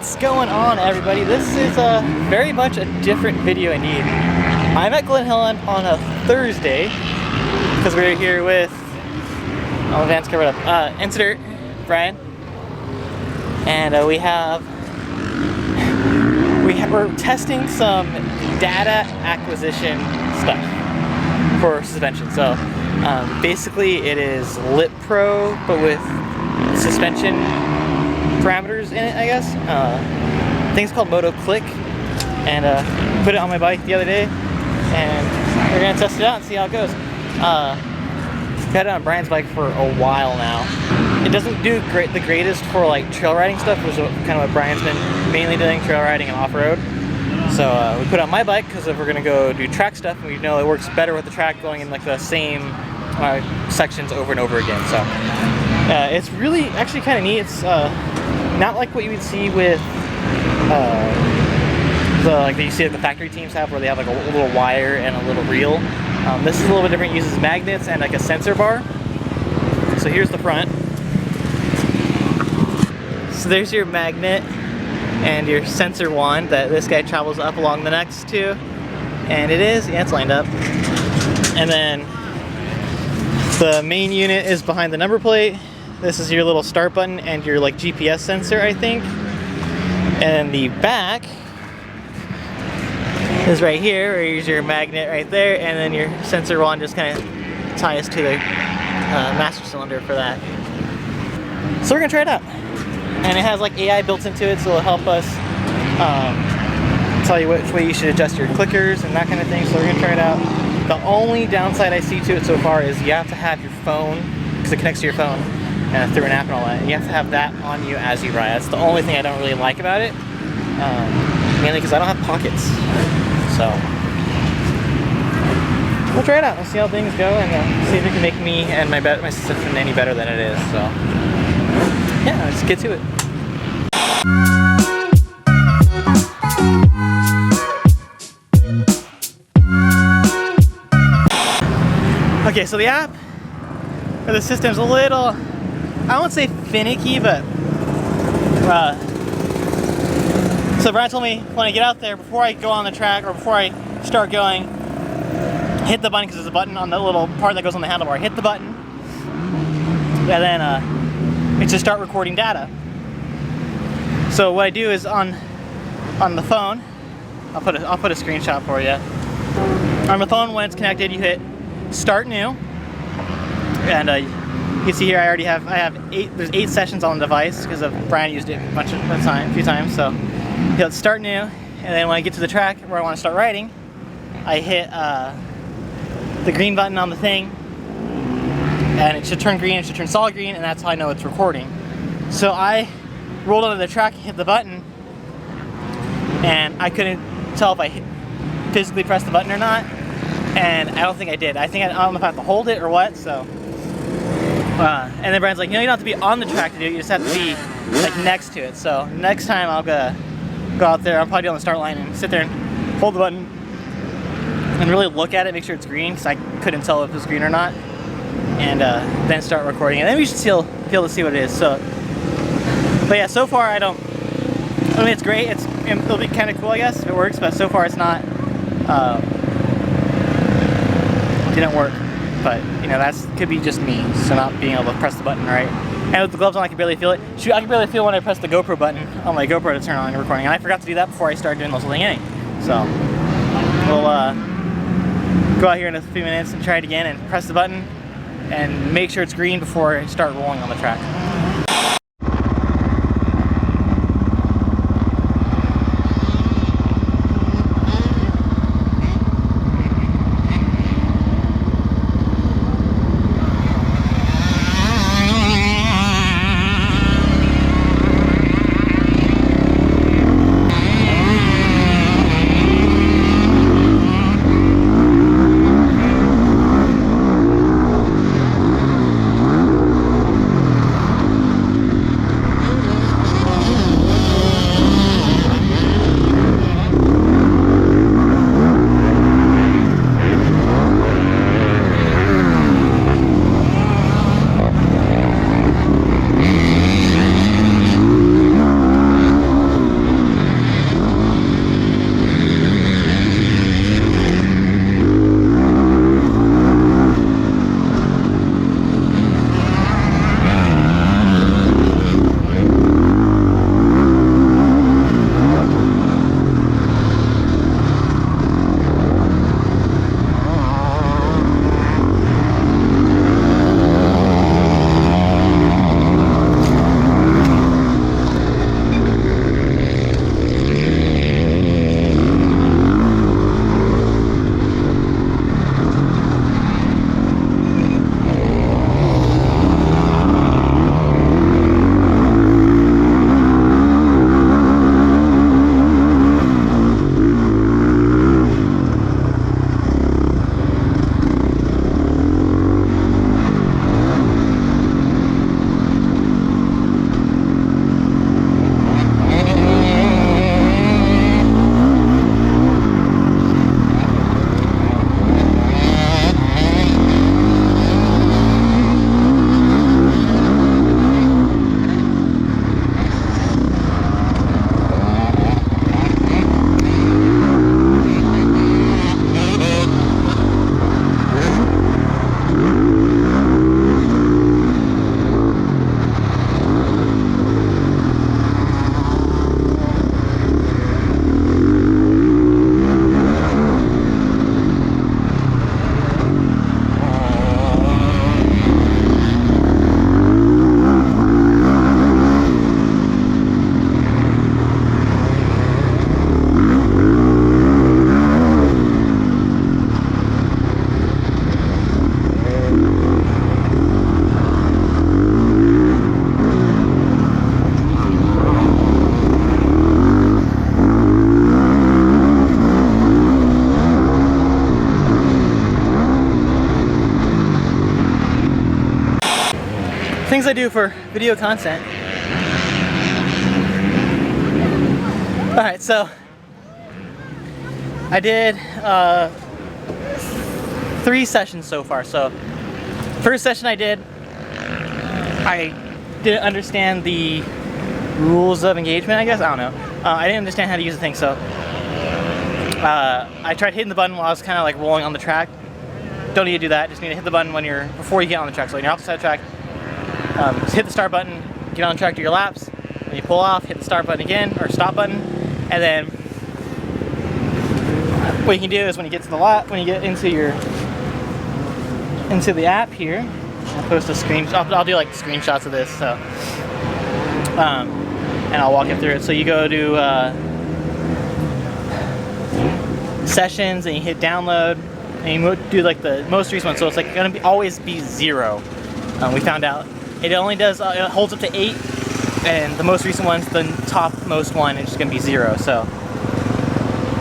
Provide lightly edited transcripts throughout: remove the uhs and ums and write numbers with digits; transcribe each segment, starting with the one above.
What's going on, everybody? This is very much a different video indeed. I'm at Glen Helen on a Thursday because we're here with the van's covered up. N2Dirt, Brian, and we're testing some data acquisition stuff for suspension. So basically, it is Lit Pro, but with suspension parameters in it, I guess. Thing's called Motoklik, and put it on my bike the other day, and we're gonna test it out and see how it goes. I've had it on Brian's bike for a while now. It doesn't do the greatest for like trail riding stuff, which is kind of what Brian's been mainly doing, trail riding and off-road. So we put it on my bike because if we're gonna go do track stuff, we know it works better with the track going in like the same sections over and over again. So it's really actually kind of neat. It's not like what you would see with you see the factory teams have, where they have like a little wire and a little reel. This is a little bit different. It uses magnets and like a sensor bar. So here's the front. So there's your magnet and your sensor wand that this guy travels up along the next to, and it's lined up. And then the main unit is behind the number plate. This is your little start button and your like GPS sensor, I think. And the back is right here, where here's your magnet right there, and then your sensor wand just kind of ties to the master cylinder for that. So we're gonna try it out. And it has like AI built into it, so it'll help us tell you which way you should adjust your clickers and that kind of thing. So we're gonna try it out. The only downside I see to it so far is you have to have your phone, because it connects to your phone through an app and all that, and you have to have that on you as you ride. That's the only thing I don't really like about it, mainly because I don't have pockets. So we'll try it out. We'll see how things go, and see if it can make me and my system any better than it is. So yeah, let's get to it. Okay, so the app or the system's a little, I won't say finicky, but so Brian told me when I get out there, before I go on the track or before I start going, hit the button, because there's a button on the little part that goes on the handlebar. Hit the button, and then it should start recording data. So what I do is on the phone, I'll put a screenshot for you. On the phone, when it's connected, you hit Start New, and you can see here I have 8. There's 8 sessions on the device because Brian used it a few times. So hit Start New, and then when I get to the track where I want to start riding, I hit the green button on the thing, and it should turn green. It should turn solid green, and that's how I know it's recording. So I rolled onto the track, hit the button, and I couldn't tell if I physically pressed the button or not. And I don't think I did. I don't know if I have to hold it or what. So, and then Brian's like, you don't have to be on the track to do it. You just have to be like next to it. So next time I'll go out there. I'll probably be on the start line and sit there and hold the button and really look at it, make sure it's green, because I couldn't tell if it was green or not. And then start recording. And then we should be able to see what it is. So, but yeah, so far I mean, it's great. It'll be kind of cool, I guess, if it works. But so far it's not. Didn't work, but could be just me, so not being able to press the button right. And with the gloves on, I can barely feel it. Shoot, I can barely feel when I press the GoPro button on my GoPro to turn on the recording, and I forgot to do that before I started doing this whole thing anyway. So we'll go out here in a few minutes and try it again and press the button and make sure it's green before I start rolling on the track. things I do for video content. Alright, so I did 3 sessions so far. So first session I didn't understand the rules of engagement, I guess. I don't know. I didn't understand how to use the thing, so I tried hitting the button while I was kind of like rolling on the track. Don't need to do that. Just need to hit the button before you get on the track. So when you're off the side of the track, just hit the start button, get on the track, do your laps. When you pull off, hit the start button again, or stop button, and then what you can do is when you get to the lap, when you get into the app here, I'll post a screen. I'll do like screenshots of this. So, and I'll walk you through it. So you go to sessions, and you hit download, and you do like the most recent one. So it's like gonna always be 0. We found out it only does it holds up to 8, and the most recent one's the topmost one. It's just gonna be 0. So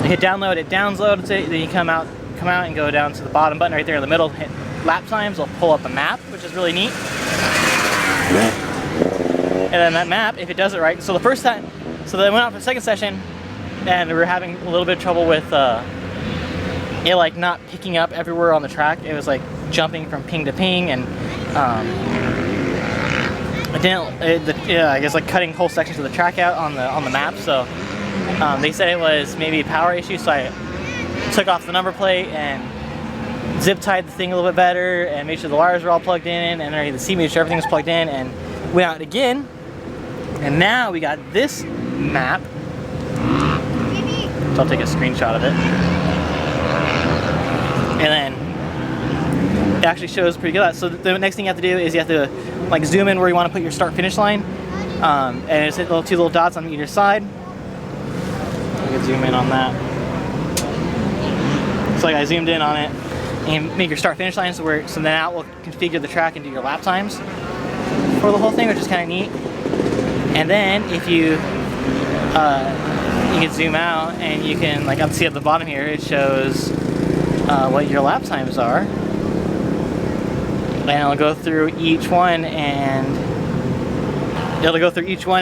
you hit download, it downloads it. Then you come out and go down to the bottom button right there in the middle. Hit lap times. Will pull up a map, which is really neat. And then that map, if it does it right. So the first time, so then I went out for the second session, and we were having a little bit of trouble with it like not picking up everywhere on the track. It was like jumping from ping to ping, and I guess like cutting whole sections of the track out on the map. So they said it was maybe a power issue. So I took off the number plate and zip tied the thing a little bit better, and made sure the wires were all plugged in, and underneath the seat made sure everything was plugged in, and went out again. And now we got this map. So I'll take a screenshot of it. And then it actually shows pretty good. So the next thing you have to do is you have to like zoom in where you want to put your start-finish line, and it's hit 2 little dots on either side. I can zoom in on that. So like I zoomed in on it, and make your start-finish line so now it will configure the track and do your lap times for the whole thing, which is kind of neat. And then if you can zoom out, and you can like see at the bottom here, it shows what your lap times are, and it'll go through each one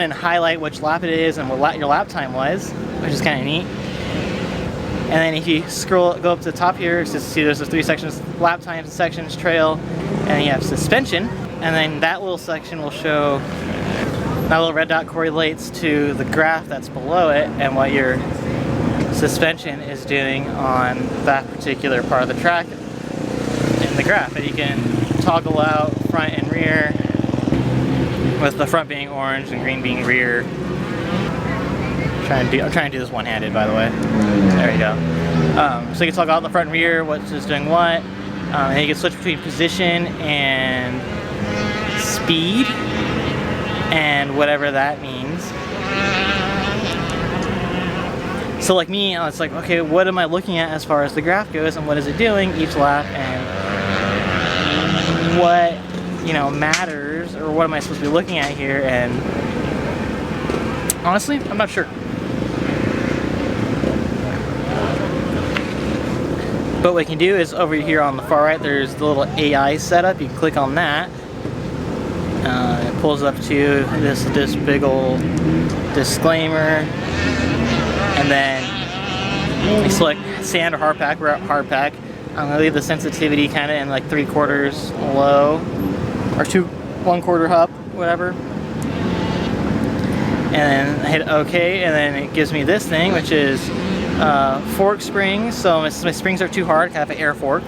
and highlight which lap it is and what your lap time was, which is kind of neat. And then if you go up to the top here, see there's those 3 sections: lap times, sections, trail, and then you have suspension. And then that little section will show, that little red dot correlates to the graph that's below it and what your suspension is doing on that particular part of the track in the graph. And you can toggle out front and rear, with the front being orange and green being rear. I'm trying to do this one-handed, by the way. There you go. So you can toggle out the front and rear, what's just doing what, and you can switch between position and speed, and whatever that means. So like me, it's like, okay, what am I looking at as far as the graph goes, and what is it doing each lap, and what, matters, or what am I supposed to be looking at here? And honestly, I'm not sure. But what you can do is over here on the far right, there's the little AI setup. You can click on that. It pulls up to this big old disclaimer, and then you select sand or hard pack. We're at hard pack. I'm gonna leave the sensitivity kind of in like 3/4 low, or 1/4 up, whatever. And then I hit OK, and then it gives me this thing, which is fork springs. So my springs are too hard, kind of an air fork.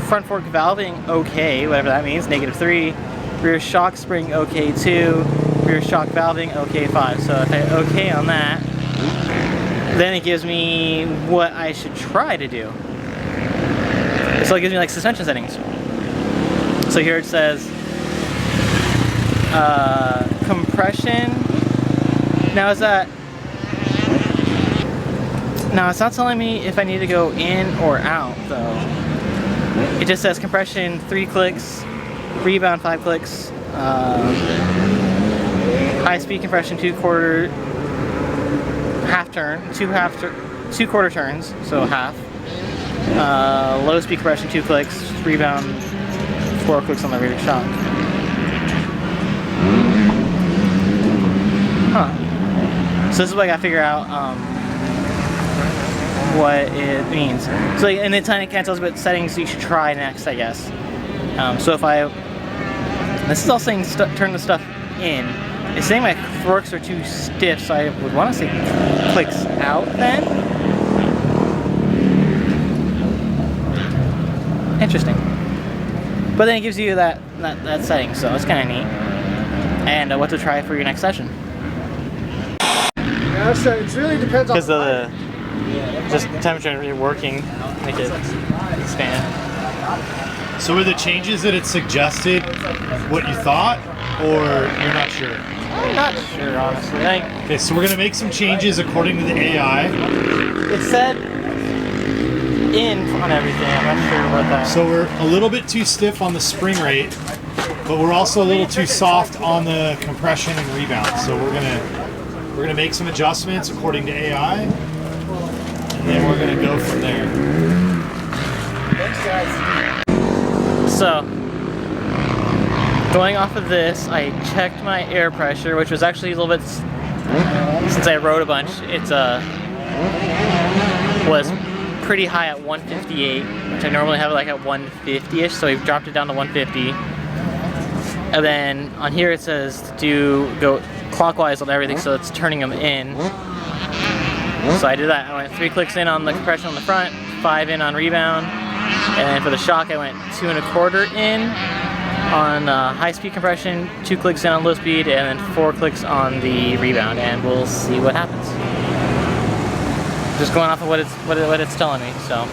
Front fork valving OK, whatever that means, -3. Rear shock spring OK 2. Rear shock valving OK 5. So if I hit OK on that, then it gives me what I should try to do. So it gives me like suspension settings. So here it says compression. Now it's not telling me if I need to go in or out though. It just says compression 3 clicks, rebound 5 clicks, high speed compression 2/4 half turn, 2/4 turns, so half. Low speed compression 2 clicks, rebound 4 clicks on the rear shock. Huh. So this is what I gotta figure out what it means. So and it kind of tells you what settings you should try next, I guess. So if this is all saying turn the stuff in. It's saying my forks are too stiff, so I would want to say clicks out then. Interesting. But then it gives you that setting, so it's kind of neat. And what to try for your next session. Yeah, so it really depends on because of the just temperature you're working, make it expand. So were the changes that it suggested what you thought, or you're not sure? I'm not sure, honestly. Okay, so we're gonna make some changes according to the AI. It said in on everything. I'm not sure what that. So we're a little bit too stiff on the spring rate, but we're also a little too soft on the compression and rebound. So we're gonna make some adjustments according to AI, and then we're gonna go from there. Thanks, guys. So, going off of this, I checked my air pressure, which was actually a little bit, since I rode a bunch, it's was pretty high at 158, which I normally have it like at 150-ish, so we've dropped it down to 150. And then on here it says to go clockwise on everything, so it's turning them in. So I did that. I went 3 clicks in on the compression on the front, 5 in on rebound, and then for the shock I went 2 1/4 in on high-speed compression, 2 clicks in on low speed, and then 4 clicks on the rebound, and we'll see what happens. Just going off of what it's telling me. So.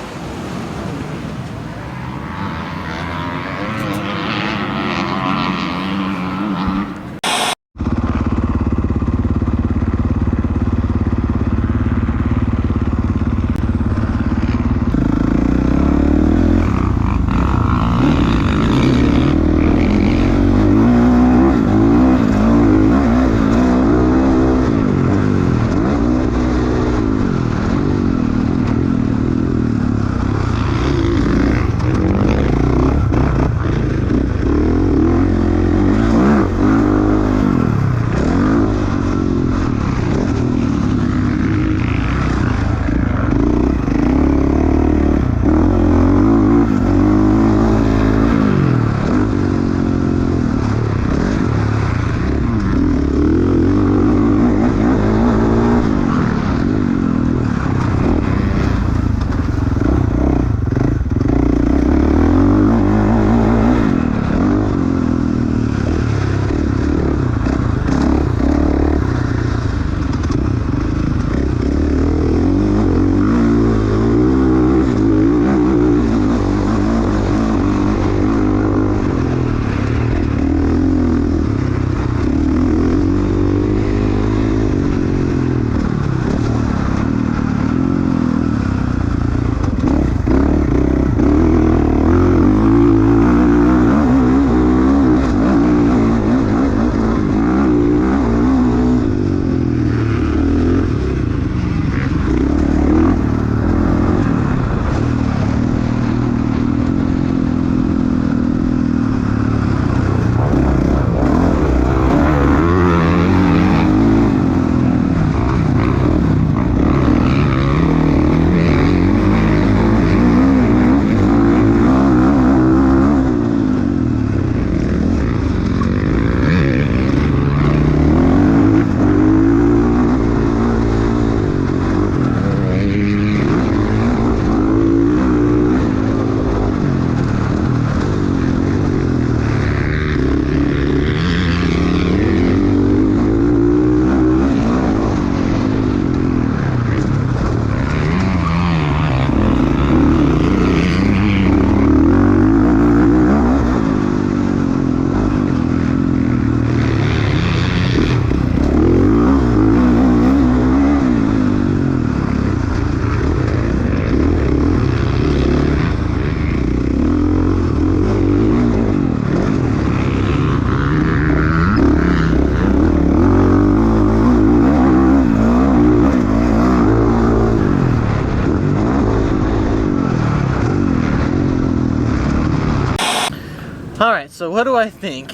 so what do I think?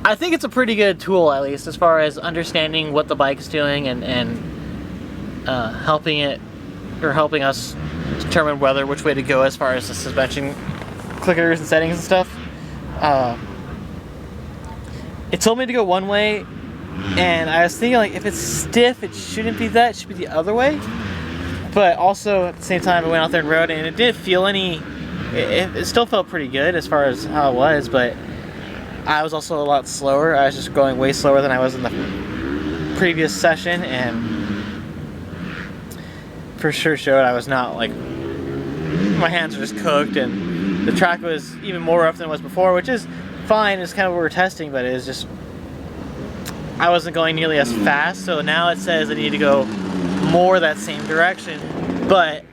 I think it's a pretty good tool, at least as far as understanding what the bike's doing and helping us determine which way to go as far as the suspension clickers and settings and stuff. It told me to go one way, and I was thinking, like, if it's stiff, it shouldn't be that, it should be the other way. But also at the same time, I went out there and rode it, and it didn't feel it still felt pretty good as far as how it was, but I was also a lot slower. I was just going way slower than I was in the previous session, and for sure showed I was not, like, my hands were just cooked, and the track was even more rough than it was before, which is fine. It's kind of what we're testing, but it was just, I wasn't going nearly as fast. So now it says I need to go more that same direction, but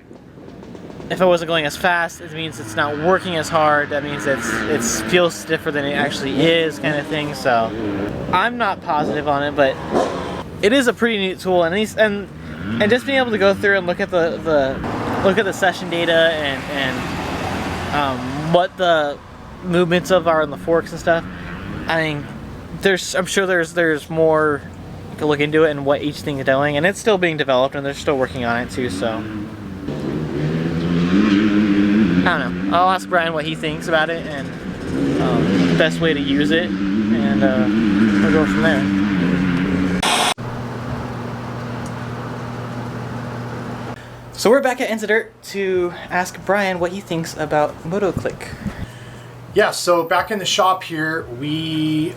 if I wasn't going as fast, it means it's not working as hard. That means it feels stiffer than it actually is, kind of thing. So I'm not positive on it, but it is a pretty neat tool, and just being able to go through and look at the session data and what the movements are in the forks and stuff. I mean, I'm sure there's more to look into it and what each thing is doing, and it's still being developed, and they're still working on it too. So I don't know. I'll ask Brian what he thinks about it and the best way to use it, and we'll go from there. So we're back at N2Dirt to ask Brian what he thinks about Motoklik. Yeah, so back in the shop here, we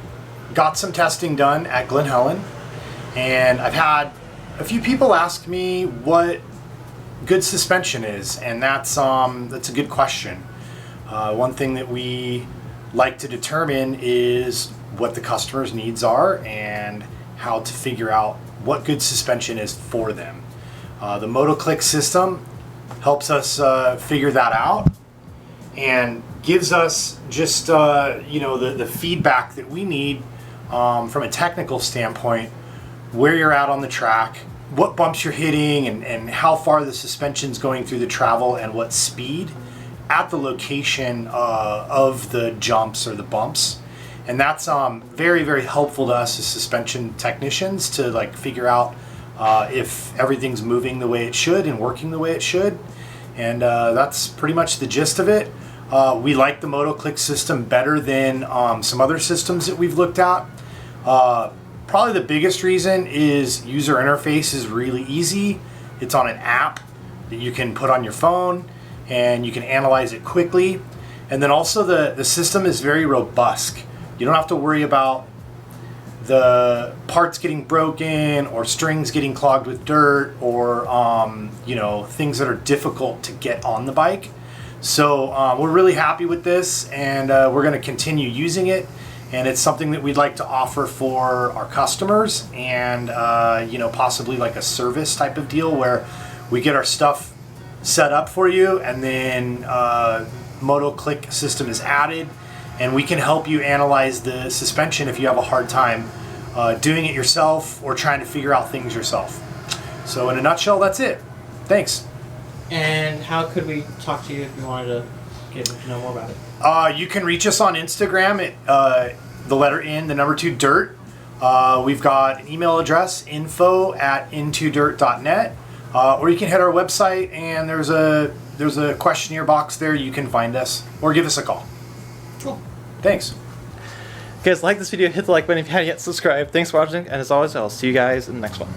got some testing done at Glen Helen, and I've had a few people ask me what good suspension is, and that's a good question. One thing that we like to determine is what the customer's needs are and how to figure out what good suspension is for them. The Motoklik system helps us figure that out and gives us just the feedback that we need from a technical standpoint, where you're at on the track, what bumps you're hitting, and how far the suspension's going through the travel, and what speed at the location of the jumps or the bumps. And that's very, very helpful to us as suspension technicians to like figure out if everything's moving the way it should and working the way it should. And that's pretty much the gist of it. We like the Motoklik system better than some other systems that we've looked at. Probably the biggest reason is user interface is really easy. It's on an app that you can put on your phone, and you can analyze it quickly. And then also the system is very robust. You don't have to worry about the parts getting broken or strings getting clogged with dirt or things that are difficult to get on the bike. So we're really happy with this, and we're going to continue using it. And it's something that we'd like to offer for our customers, and possibly like a service type of deal where we get our stuff set up for you, and then Motoklik system is added, and we can help you analyze the suspension if you have a hard time doing it yourself or trying to figure out things yourself. So in a nutshell, that's it. Thanks. And how could we talk to you if we wanted to get to know more about it? You can reach us on Instagram at the letter N, the number 2 dirt. We've got an email address, info@n2dirt.net, or you can hit our website, and there's a questionnaire box there. You can find us or give us a call. Cool. Thanks. If you guys like this video, hit the like button. If you haven't yet, subscribe. Thanks for watching, and as always, I'll see you guys in the next one.